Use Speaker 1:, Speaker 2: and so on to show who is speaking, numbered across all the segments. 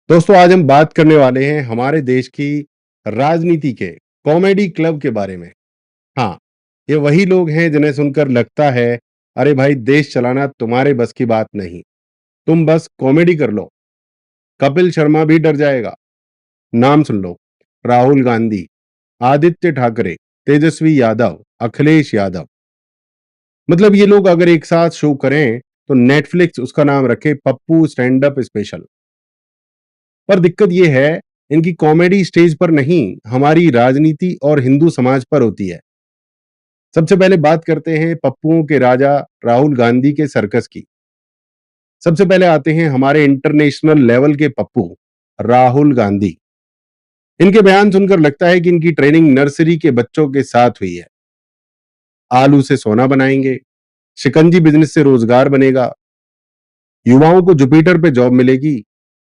Speaker 1: दोस्तों आज हम बात करने वाले हैं हमारे देश की राजनीति के कॉमेडी क्लब के बारे में। हाँ, ये वही लोग हैं जिन्हें सुनकर लगता है, अरे भाई देश चलाना तुम्हारे बस की बात नहीं, तुम बस कॉमेडी कर लो। कपिल शर्मा भी डर जाएगा। नाम सुन लो, राहुल गांधी, आदित्य ठाकरे, तेजस्वी यादव, अखिलेश यादव। मतलब ये लोग अगर एक साथ शो करें तो नेटफ्लिक्स उसका नाम रखे पप्पू स्टैंड अप स्पेशल। पर दिक्कत ये है, इनकी कॉमेडी स्टेज पर नहीं, हमारी राजनीति और हिंदू समाज पर होती है। सबसे पहले बात करते हैं पप्पुओं के राजा राहुल गांधी के सर्कस की। सबसे पहले आते हैं हमारे इंटरनेशनल लेवल के पप्पू, राहुल गांधी। इनके बयान सुनकर लगता है कि इनकी ट्रेनिंग नर्सरी के बच्चों के साथ हुई है। आलू से सोना बनाएंगे, शिकंजी बिजनेस से रोजगार बनेगा, युवाओं को जुपिटर पे जॉब मिलेगी,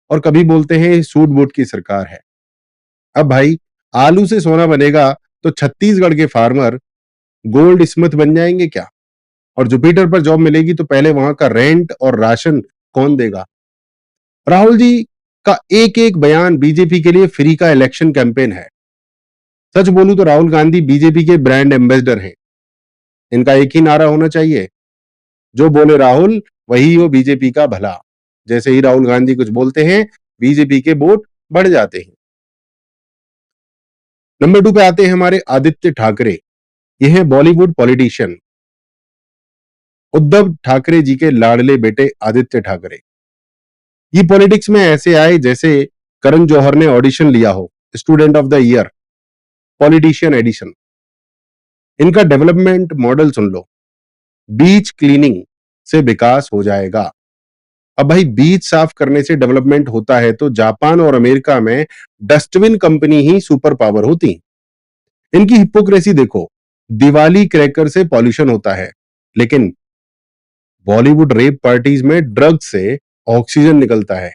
Speaker 1: और कभी बोलते हैं सूट बूट की सरकार है। अब भाई, आलू से सोना बनेगा तो छत्तीसगढ़ के फार्मर गोल्ड स्मिथ बन जाएंगे क्या? और जुपिटर पर जॉब मिलेगी तो पहले वहां का रेंट और राशन कौन देगा? राहुल जी का एक एक बयान बीजेपी के लिए फ्री का इलेक्शन कैंपेन है। सच बोलूं तो राहुल गांधी बीजेपी के ब्रांड एम्बेसडर हैं। इनका एक ही नारा होना चाहिए, जो बोले राहुल वही हो बीजेपी का भला। जैसे ही राहुल गांधी कुछ बोलते हैं, बीजेपी के वोट बढ़ जाते हैं। नंबर 2 पे आते हैं हमारे आदित्य ठाकरे। ये हैं बॉलीवुड पॉलिटिशियन, उद्धव ठाकरे जी के लाडले बेटे आदित्य ठाकरे। ये पॉलिटिक्स में ऐसे आए जैसे करण जौहर ने ऑडिशन लिया हो, student of the year, politician edition. इनका डेवलपमेंट मॉडल सुन लो, बीच क्लीनिंग से विकास हो जाएगा। अब भाई, बीच साफ करने से डेवलपमेंट होता है तो जापान और अमेरिका में डस्टबिन कंपनी ही सुपर पावर होती। इनकी हिपोक्रेसी देखो, दिवाली क्रैकर से पॉल्यूशन होता है, लेकिन बॉलीवुड रेप पार्टीज में ड्रग से ऑक्सीजन निकलता है।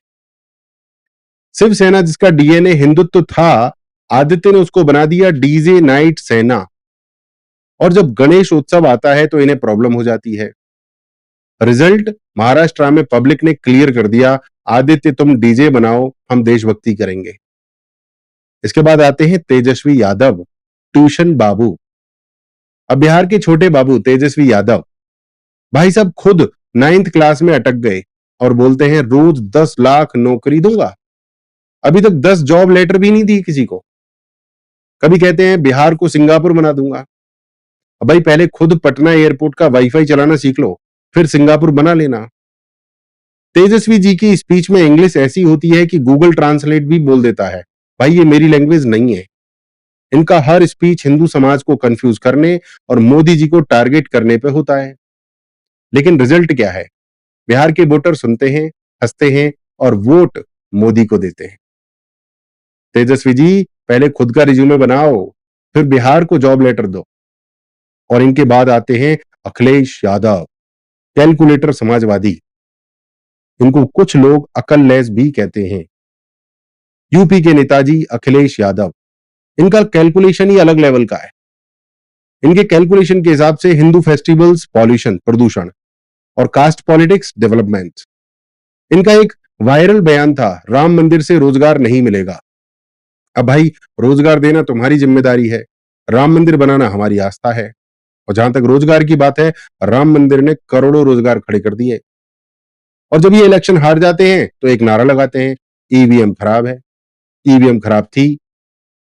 Speaker 1: शिवसेना जिसका डीएनए हिंदुत्व था, आदित्य ने उसको बना दिया डीजे नाइट सेना। और जब गणेश उत्सव आता है तो इन्हें प्रॉब्लम हो जाती है। रिजल्ट, महाराष्ट्र में पब्लिक ने क्लियर कर दिया, आदित्य तुम डीजे बनाओ, हम देशभक्ति करेंगे। इसके बाद आते हैं तेजस्वी यादव, ट्यूशन बाबू। अब बिहार के छोटे बाबू तेजस्वी यादव, भाई साहब खुद 9th क्लास में अटक गए और बोलते हैं रोज 10 लाख नौकरी दूंगा। अभी तक 10 जॉब लेटर भी नहीं दी किसी को। कभी कहते हैं बिहार को सिंगापुर बना दूंगा। अब भाई, पहले खुद पटना एयरपोर्ट का वाईफाई चलाना सीख लो, फिर सिंगापुर बना लेना। तेजस्वी जी की स्पीच में इंग्लिश ऐसी होती है कि गूगल ट्रांसलेट भी बोल देता है, भाई ये मेरी लैंग्वेज नहीं है। इनका हर स्पीच हिंदू समाज को कंफ्यूज करने और मोदी जी को टारगेट करने पे होता है। लेकिन रिजल्ट क्या है? बिहार के वोटर सुनते हैं, हंसते हैं और वोट मोदी को देते हैं। तेजस्वी जी, पहले खुद का रिज्यूमे बनाओ, फिर बिहार को जॉब लेटर दो। और इनके बाद आते हैं अखिलेश यादव, कैलकुलेटर समाजवादी। इनको कुछ लोग अकललेस भी कहते हैं। यूपी के नेताजी अखिलेश यादव, इनका कैलकुलेशन ही अलग लेवल का है। इनके कैलकुलेशन के हिसाब से हिंदू फेस्टिवल्स पॉल्यूशन प्रदूषण, और कास्ट पॉलिटिक्स डेवलपमेंट। इनका एक वायरल बयान था, राम मंदिर से रोजगार नहीं मिलेगा। अब भाई, रोजगार देना तुम्हारी जिम्मेदारी है, राम मंदिर बनाना हमारी आस्था है। और जहां तक रोजगार की बात है, राम मंदिर ने करोड़ों रोजगार खड़े कर दिए। और जब ये इलेक्शन हार जाते हैं तो एक नारा लगाते हैं, ईवीएम खराब है, ईवीएम खराब थी।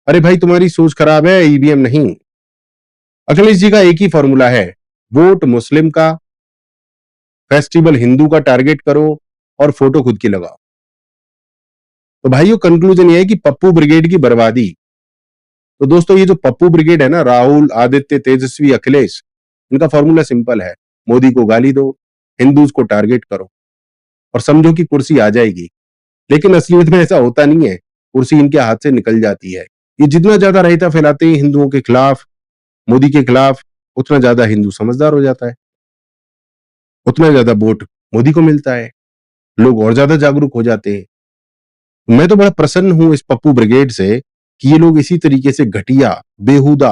Speaker 1: अरे भाई, तुम्हारी सोच खराब है, ईवीएम नहीं। अखिलेश जी का एक ही फॉर्मूला है, वोट मुस्लिम का, फेस्टिवल हिंदू का टारगेट करो और फोटो खुद की लगाओ। तो भाइयों, कंक्लूजन ये है कि पप्पू ब्रिगेड की बर्बादी। तो दोस्तों, ये जो पप्पू ब्रिगेड है ना, राहुल, आदित्य, तेजस्वी, अखिलेश, इनका फॉर्मूला सिंपल है, मोदी को गाली दो, हिंदूज को टारगेट करो, और समझो कि कुर्सी आ जाएगी। लेकिन असलियत में ऐसा होता नहीं है, कुर्सी इनके हाथ से निकल जाती है। ये जितना ज्यादा रायता फैलाते हैं हिंदुओं के खिलाफ, मोदी के खिलाफ, उतना ज्यादा हिंदू समझदार हो जाता है, उतना ज्यादा वोट मोदी को मिलता है, लोग और ज्यादा जागरूक हो जाते हैं। मैं तो बड़ा प्रसन्न हूं इस पप्पू ब्रिगेड से कि ये लोग इसी तरीके से घटिया, बेहुदा,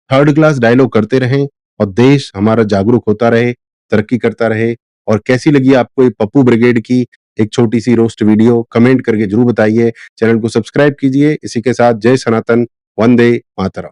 Speaker 1: थर्ड क्लास डायलॉग करते रहें और देश हमारा जागरूक होता रहे, तरक्की करता रहे। और कैसी लगी आपको ये पप्पू ब्रिगेड की एक छोटी सी रोस्ट वीडियो कमेंट करके जरूर बताइए, चैनल को सब्सक्राइब कीजिए। इसी के साथ जय सनातन, वंदे मातरम।